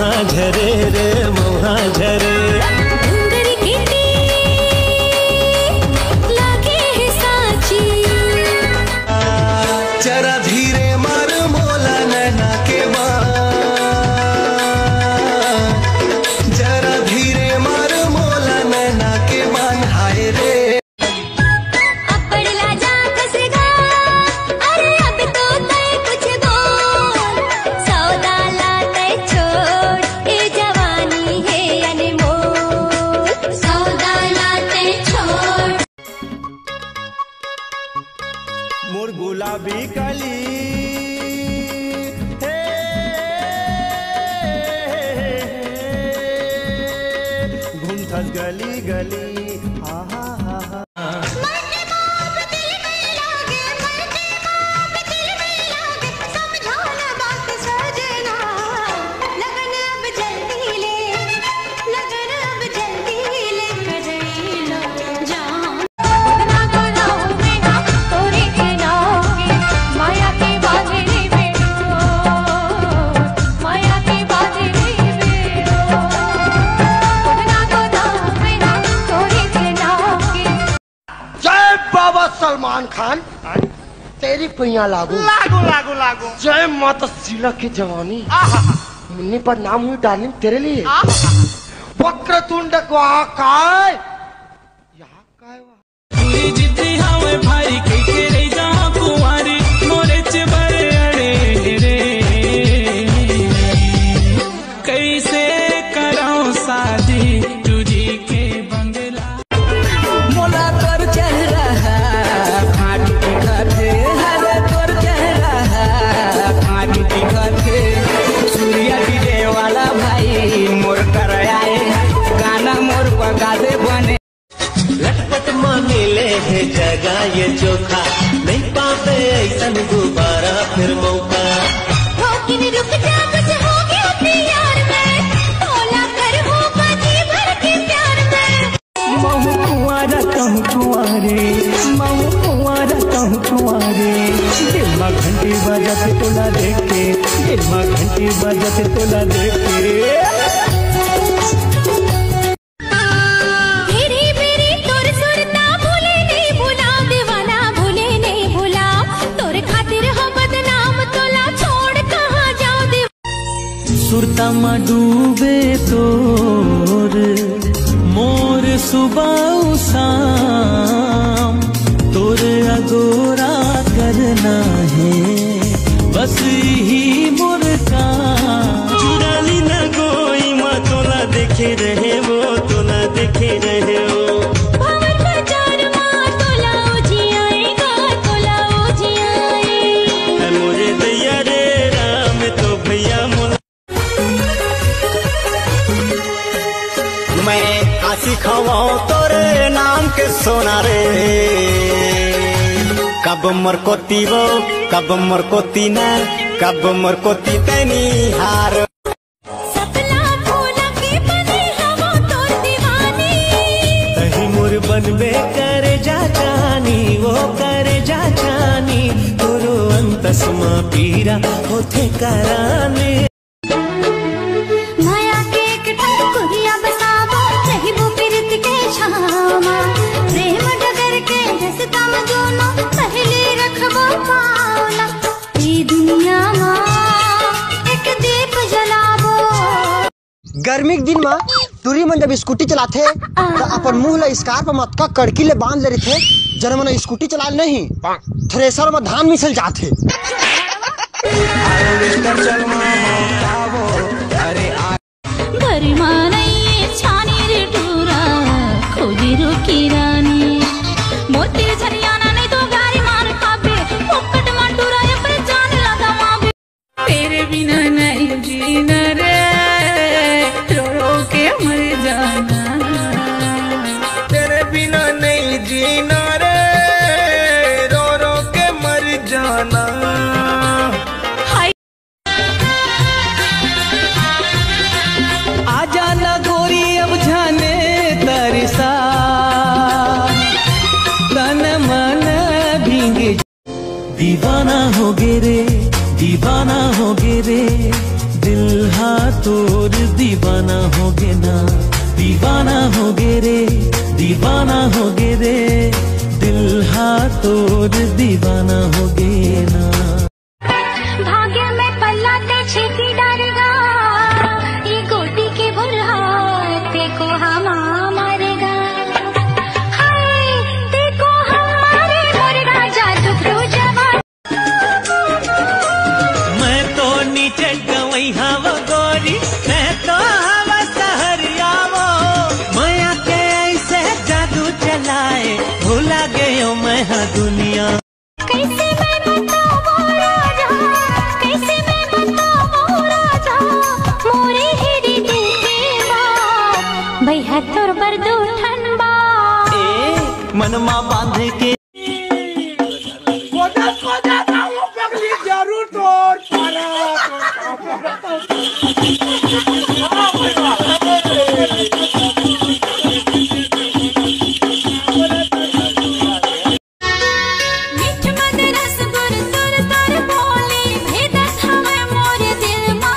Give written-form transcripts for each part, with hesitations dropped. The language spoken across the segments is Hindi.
मोहा झरे रे मोहा झरे। जरा धीरे मार मोला नैना के बान, जरा धीरे मार मोला नैना के बान। हाय रे अब बड़ला जा कसेगा, अरे अब तो तय कुछ बोल। सौदा लाते छोड़ ये जवानी है अनमोल, सौदा लाते छोड़। मोर गुलाबी कली हे घूमथस गली गली आहा हा हा। बाबा सलमान खान तेरी पैया लागू लागू लागू लागू। जय माता शीला की जवानी मुन्नी पर नाम हुई डार्लिंग तेरे लिए। वक्रतुंड को आकाय यहाँ काय वा जिद्दी हवे भाई के रे जा कुंवारी मोरे चबरे अड़े रे कैसे कराऊं शादी तुझी के बंगला। मोला तोर चेहरा फाट दिखते हरे तोर चेहरा फाट दिखते सूर्या डीजे वाला भाई मोर कर आए गाना मोर बगा दे बने। लटपट माने ले है जगह ये चोखा, नहीं पाते ऐसन दोबारा फिर मौका। होकिन रुक जा कुछ हो गया प्यार में, बोला कर हो बाजी भर के प्यार में। महू कुंवारा कहूँ कुंवारे महू कुंवारा कहूँ कुंवारे दिल में घंटी बजते तोला देखे दिल में घंटी बजते तोला देखे। मेरी मेरी तोर सुरता भूले नहीं भूला, दीवाना भूले नहीं भूला। तोर खातिर हो बदनाम तोला छोड़ कहाँ जाऊं सुरता में डूबे तोर मोर सुबह शाम तोर अगोरा करना है बस ही मोर काम। चुराली न कोई माँ तोला देखे रहे वो तोला देखे रहे वो। भवन बाजार माँ तोला उजियाएगा तोला उजियाए। है मोरे दैया रे राम तो भैया मोला। मैं आशी खवाऊं तोरे नाम के सोना रे। कब मोर को तीवो कब मोर को तीना कब मोर को तीतनी हार। सपना भूला के बने हम तोर दीवानी, तही मोर बनबे करे जा जानी वो करे जा जानी। तोरो अंतस माँ पीरा होथे कराने। माया के एक ठकुरिया बसावा रहिबो प्रीत के छामा। प्रेम डगर के रस्ता में दोनों पहले रखबो पावला। ई दुनिया माँ एक दीप जलाबो। गर्मी के दिन में दूरी में जब स्कूटी चलाते तो अपन मुंह ला स्कार्फ मत का कड़की ले बांध ले रहे थे। जन मन स्कूटी चला नहीं थ्रेसर में धान मिसल जाते। गरिमा नहीं छानी रे टूरा खोजी रुकी रानी। मोती झरियाना नहीं तो गारी मार खाबे पोपट माटूरा ये पर जान लगा माबे। तेरे बिना नहीं जीना रे रो रो के मर जाना। तेरे बिना नहीं जीना रे रो रो के मर जाना। आ जाना गोरी अब जाने तरसा तन मन भीगे। दीवाना हो गे रे दीवाना हो गे रे दिल हाथ तोर दीवाना होगे ना, दीवाना होगे रे, दीवाना होगे रे, दिल हा तोर दीवाना होगे ना। भाग्य में पल्ला ते छेकी डारेगा, ये गोटी के बुल्हाते को हम मारेगा। हाय देखो हमारे मुर्गा जादू क्यों जवान। मैं तो नीचे गवई हवा गोरी, मैं तो हवा सहरिया वो, माया के ऐसे जादू चलाए भूला गयो मैं हाँ दुनिया। कैसे मैं बताऊं राजा, कैसे मैं बताऊं राजा, मोरे हेरी दिल के बात, भैया तोर बरदू ठनबा। ए मनमा बांध के जरूर तोड़ पारा। मीठ मदरस गुर तुर तुर बोली, भेदत हमें मोरे दिल मां।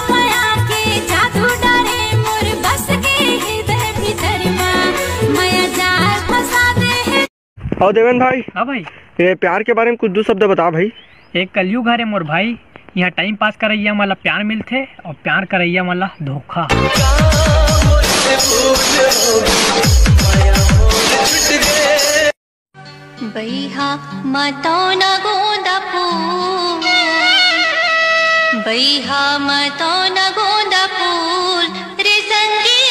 माया के जादू डारे मोर बस के हृदय भीतर मां, माया जाल फंसा दे है। और देवेंद्र भाई, हाँ भाई, ये प्यार के बारे में कुछ दो शब्द बता भाई। एक कलयुग हरे मोर भाई, यहाँ टाइम पास करैया मला प्यार मिलथे और प्यार करैया मला धोखा। बैहा मतो न गोंदा फूल, बैहा मतो न गोंदा फूल, रे संगी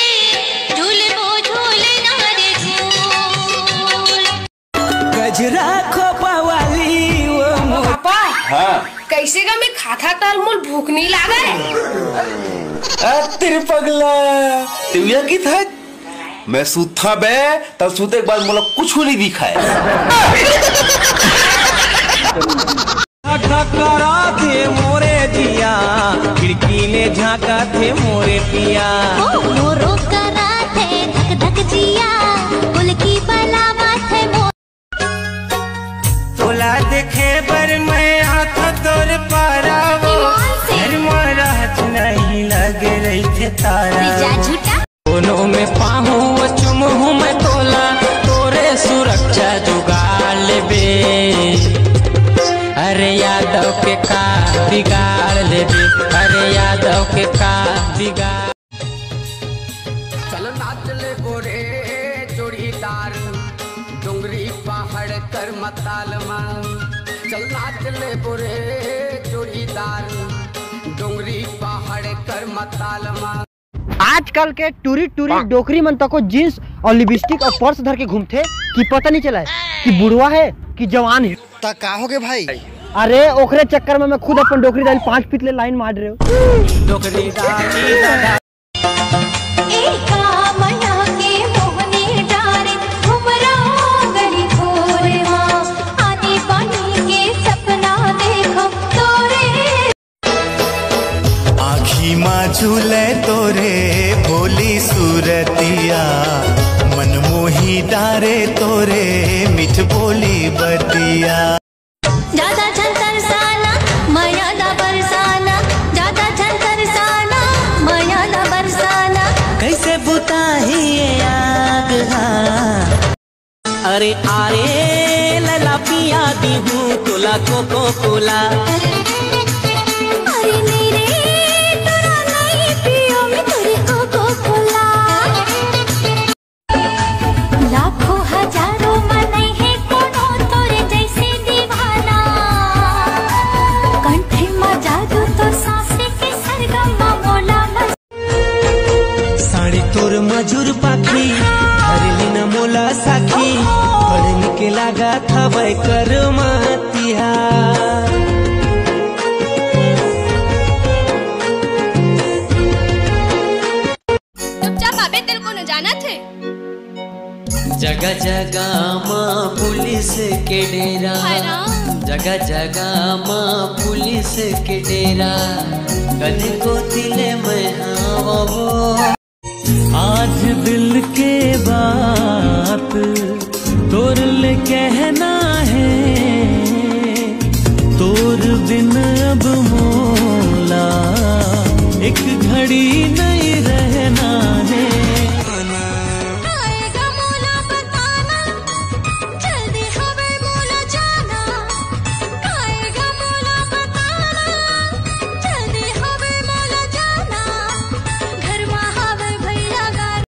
झूलबो झूलना रे झूल। गजरा खोपावाली वो पापा कैसे का मैं खाता तार मोल भूख नहीं लागे। तेरे पगला तिविया की था मैं सूथा बे तब सूते के बाद मोला कुछ नहीं दिखाए। ठकरा थे मोरे दिया, खिड़की ने झांका थे मोरे पिया। मोरो करा थे धक धक जिया, कुल की बलावा थे मोर। तोला देखे बर मैं आँख तोर पारा वो, घर मोरा नहीं लगे रही थे तारा। झूठा दोनों में पाहूँ चुम हूँ मैं तोला, तोरे सुरक्षा जुगाड़ ले बे। अरे यादव के का बिगाड़ ले बे, अरे यादव के का बिगाड़। चल नाच ले गोरे जोड़ीदार, डोंगरी पहाड़ कर मताल मां। चल नाच ले गोरे जोड़ीदार, डोंगरी पहाड़ कर मताल मां। आजकल के टूरी डोकरी मन तक को जींस और लिपस्टिक और पर्स धर के घूमते कि पता नहीं चला है कि बुढ़वा है कि जवान है। ता का हो गए भाई? अरे ओकरे चक्कर में मैं खुद अपन डोकरी डाली 5 पिछले लाइन मार रहे हो। डोकरी डाली दादा झूले तोरे भोली सूरतिया, मनमोही डारे तोरे मिठ बोली बतिया। ज्यादा झंतर साना माया दा बरसाना, ज्यादा झंतर साना माया दा बरसाना। कैसे बुताही ये आग हाँ। अरे आरे लला पिया दी हूँ तुला कोको कोला। अरे मेरे तोरा नहीं पियो मैं तेरे कोको कोला। लाखों हजारों मन है कोनो तोरे जैसे दीवाना, कंठे में जादू तो सांसे के सरगम मोला। साड़ी तोर मजूर पाखी हरली न मोला साखी, पढ़ने के लगा था वै कर मातिया। चुपचाप आबे, तेरे को न जाना थे। जगह जगह माँ पुलिस के डेरा, जगह जगह माँ पुलिस के डेरा, कदे को दिले में हाँ वो। आज दिल के बात तोर ले कहना है, तोर बिन अब मोला पड़ी ना